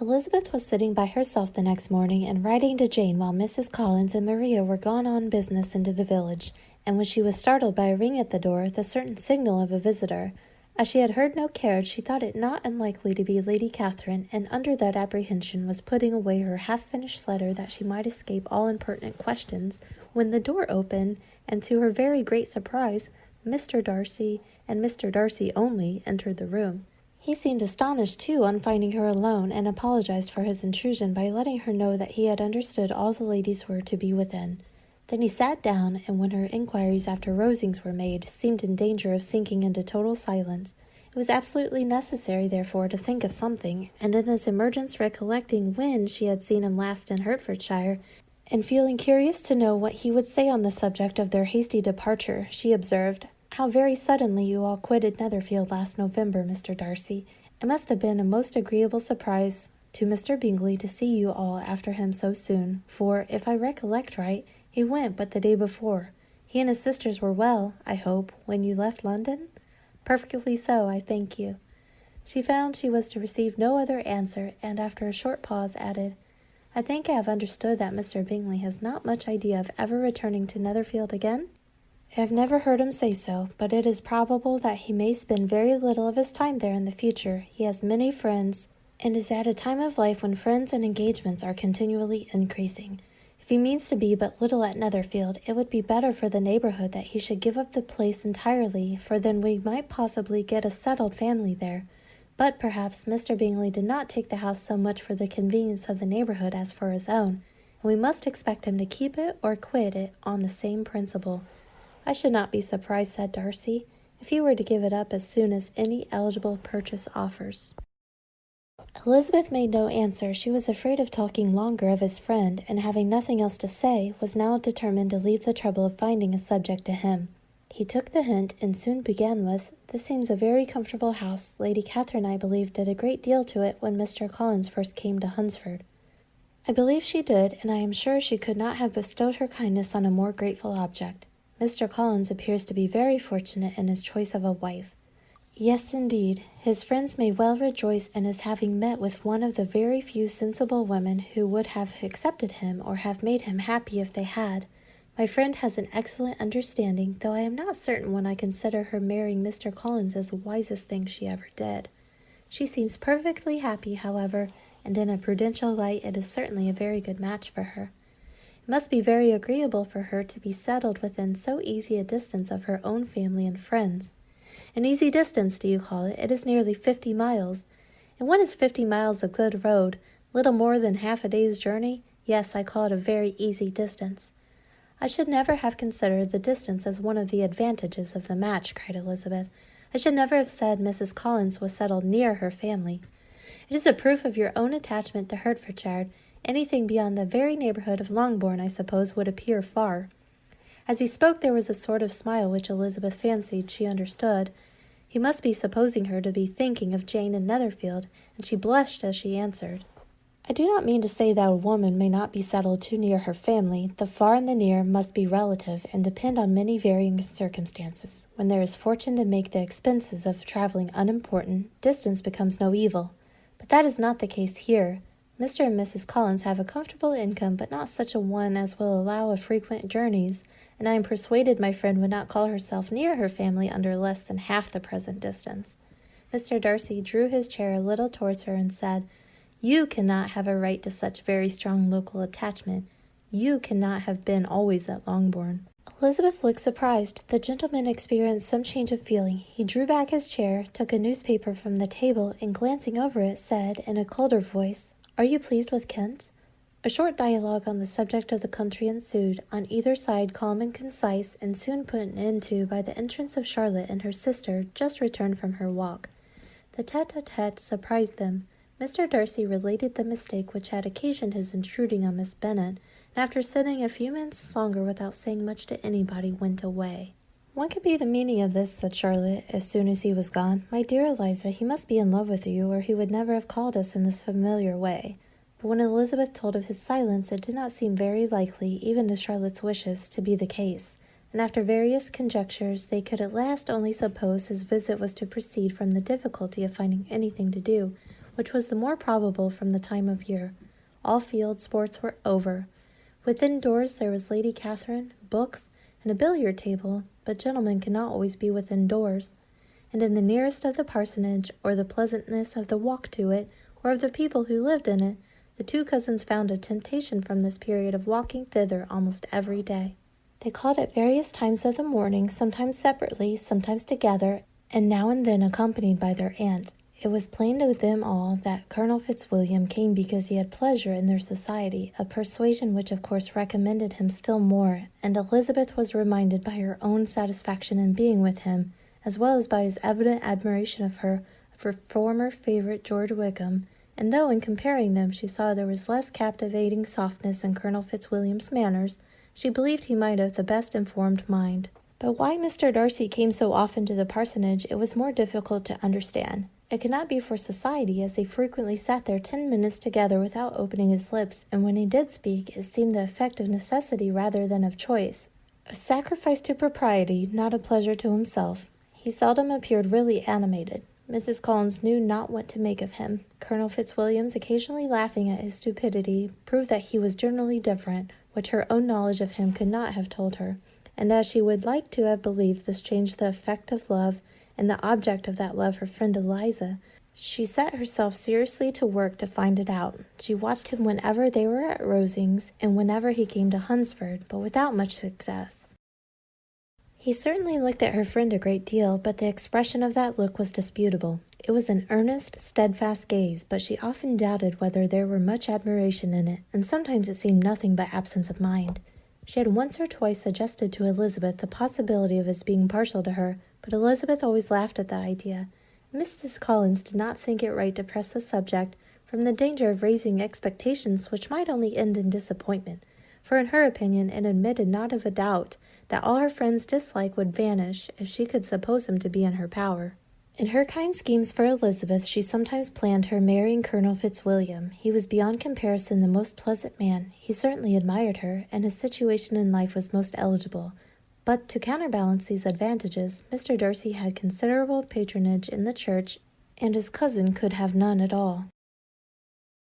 Elizabeth was sitting by herself the next morning and writing to Jane while Mrs. Collins and Maria were gone on business into the village, and when she was startled by a ring at the door, the certain signal of a visitor. As she had heard no carriage, she thought it not unlikely to be Lady Catherine, and under that apprehension was putting away her half-finished letter that she might escape all impertinent questions, when the door opened, and to her very great surprise, Mr. Darcy, and Mr. Darcy only, entered the room. He seemed astonished, too, on finding her alone, and apologized for his intrusion by letting her know that he had understood all the ladies were to be within. Then he sat down, and when her inquiries after Rosings were made, seemed in danger of sinking into total silence. It was absolutely necessary, therefore, to think of something, and in this emergence recollecting when she had seen him last in Hertfordshire, and feeling curious to know what he would say on the subject of their hasty departure, she observed, "How very suddenly you all quitted Netherfield last November, Mr. Darcy. It must have been a most agreeable surprise to Mr. Bingley to see you all after him so soon, for, if I recollect right, he went but the day before. He and his sisters were well, I hope, when you left London?" "Perfectly so, I thank you." She found she was to receive no other answer, and after a short pause added, "I think I have understood that Mr. Bingley has not much idea of ever returning to Netherfield again?" "I have never heard him say so, but it is probable that he may spend very little of his time there in the future. He has many friends, and is at a time of life when friends and engagements are continually increasing. If he means to be but little at Netherfield, it would be better for the neighbourhood that he should give up the place entirely, for then we might possibly get a settled family there. But perhaps Mr. Bingley did not take the house so much for the convenience of the neighbourhood as for his own, and we must expect him to keep it or quit it on the same principle." "I should not be surprised," said Darcy, "if he were to give it up as soon as any eligible purchase offers." Elizabeth made no answer. She was afraid of talking longer of his friend, and having nothing else to say, was now determined to leave the trouble of finding a subject to him. He took the hint, and soon began with, "This seems a very comfortable house. Lady Catherine, I believe, did a great deal to it when Mr. Collins first came to Hunsford." "I believe she did, and I am sure she could not have bestowed her kindness on a more grateful object. Mr. Collins appears to be very fortunate in his choice of a wife." "Yes, indeed. His friends may well rejoice in his having met with one of the very few sensible women who would have accepted him or have made him happy if they had. My friend has an excellent understanding, though I am not certain when I consider her marrying Mr. Collins as the wisest thing she ever did. She seems perfectly happy, however, and in a prudential light it is certainly a very good match for her. It must be very agreeable for her to be settled within so easy a distance of her own family and friends. An easy distance, do you call it? It is nearly 50 miles. And what is 50 miles of good road? Little more than half a day's journey? Yes, I call it a very easy distance." "I should never have considered the distance as one of the advantages of the match," cried Elizabeth. "I should never have said Mrs. Collins was settled near her family. It is a proof of your own attachment to Hertfordshire. Anything beyond the very neighbourhood of Longbourn, I suppose, would appear far." As he spoke there was a sort of smile which Elizabeth fancied she understood. He must be supposing her to be thinking of Jane in Netherfield, and she blushed as she answered, "I do not mean to say that a woman may not be settled too near her family. The far and the near must be relative, and depend on many varying circumstances. When there is fortune to make the expenses of travelling unimportant, distance becomes no evil. But that is not the case here. Mr. and Mrs. Collins have a comfortable income, but not such a one as will allow of frequent journeys, and I am persuaded my friend would not call herself near her family under less than half the present distance." Mr. Darcy drew his chair a little towards her and said, "You cannot have a right to such very strong local attachment. You cannot have been always at Longbourn." Elizabeth looked surprised. The gentleman experienced some change of feeling. He drew back his chair, took a newspaper from the table, and glancing over it, said, in a colder voice, "Are you pleased with Kent?" A short dialogue on the subject of the country ensued, on either side calm and concise, and soon put an end to by the entrance of Charlotte and her sister, just returned from her walk. The tete-a-tete surprised them. Mr. Darcy related the mistake which had occasioned his intruding on Miss Bennet, and after sitting a few minutes longer without saying much to anybody, went away. "What could be the meaning of this?" said Charlotte, as soon as he was gone. "My dear Eliza, he must be in love with you, or he would never have called us in this familiar way." But when Elizabeth told of his silence, it did not seem very likely, even to Charlotte's wishes, to be the case, and after various conjectures, they could at last only suppose his visit was to proceed from the difficulty of finding anything to do, which was the more probable from the time of year. All field sports were over. Within doors there was Lady Catherine, books, and a billiard table, but gentlemen cannot always be within doors. And in the nearest of the parsonage, or the pleasantness of the walk to it, or of the people who lived in it, the two cousins found a temptation from this period of walking thither almost every day. They called at various times of the morning, sometimes separately, sometimes together, and now and then accompanied by their aunt. It was plain to them all that Colonel Fitzwilliam came because he had pleasure in their society, a persuasion which of course recommended him still more, and Elizabeth was reminded by her own satisfaction in being with him, as well as by his evident admiration of her former favourite George Wickham, and though in comparing them she saw there was less captivating softness in Colonel Fitzwilliam's manners, she believed he might have the best informed mind. But why Mr. Darcy came so often to the parsonage it was more difficult to understand. It could not be for society, as he frequently sat there 10 minutes together without opening his lips, and when he did speak, it seemed the effect of necessity rather than of choice. A sacrifice to propriety, not a pleasure to himself. He seldom appeared really animated. Mrs. Collins knew not what to make of him. Colonel Fitzwilliam's occasionally laughing at his stupidity proved that he was generally different, which her own knowledge of him could not have told her. And as she would like to have believed this changed the effect of love, and the object of that love her friend Eliza, she set herself seriously to work to find it out. She watched him whenever they were at Rosings, and whenever he came to Hunsford, but without much success. He certainly looked at her friend a great deal, but the expression of that look was disputable. It was an earnest, steadfast gaze, but she often doubted whether there were much admiration in it, and sometimes it seemed nothing but absence of mind. She had once or twice suggested to Elizabeth the possibility of his being partial to her, but Elizabeth always laughed at the idea. Mrs. Collins did not think it right to press the subject, from the danger of raising expectations which might only end in disappointment, for in her opinion it admitted not of a doubt that all her friend's dislike would vanish if she could suppose him to be in her power. In her kind schemes for Elizabeth, she sometimes planned her marrying Colonel Fitzwilliam. He was beyond comparison the most pleasant man. He certainly admired her, and his situation in life was most eligible. But to counterbalance these advantages, Mr. Darcy had considerable patronage in the church, and his cousin could have none at all.